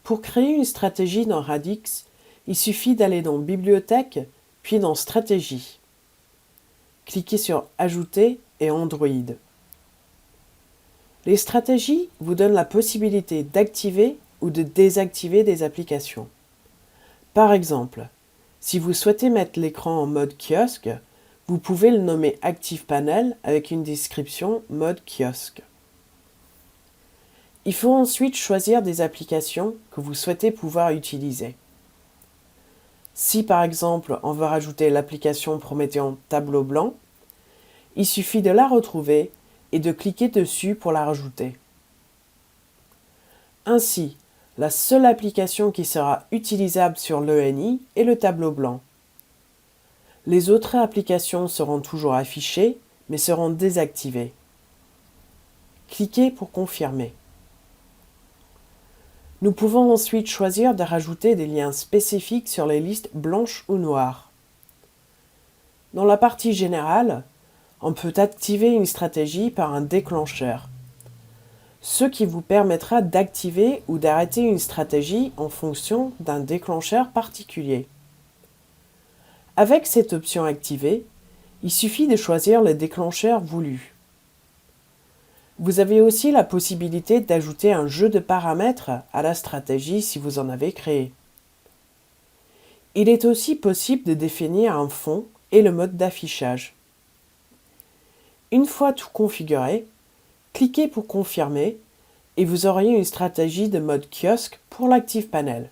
Pour créer une stratégie dans Radix, il suffit d'aller dans Bibliothèque, puis dans Stratégie. Cliquez sur Ajouter et Android. Les stratégies vous donnent la possibilité d'activer ou de désactiver des applications. Par exemple, si vous souhaitez mettre l'écran en mode kiosque, vous pouvez le nommer Active Panel avec une description mode kiosque. Il faut ensuite choisir des applications que vous souhaitez pouvoir utiliser. Si par exemple on veut rajouter l'application promettant Tableau blanc, il suffit de la retrouver et de cliquer dessus pour la rajouter. Ainsi, la seule application qui sera utilisable sur l'ENI est le tableau blanc. Les autres applications seront toujours affichées, mais seront désactivées. Cliquez pour confirmer. Nous pouvons ensuite choisir de rajouter des liens spécifiques sur les listes blanches ou noires. Dans la partie générale, on peut activer une stratégie par un déclencheur, ce qui vous permettra d'activer ou d'arrêter une stratégie en fonction d'un déclencheur particulier. Avec cette option activée, il suffit de choisir le déclencheur voulu. Vous avez aussi la possibilité d'ajouter un jeu de paramètres à la stratégie si vous en avez créé. Il est aussi possible de définir un fond et le mode d'affichage. Une fois tout configuré, cliquez pour confirmer et vous aurez une stratégie de mode kiosque pour l'Active Panel.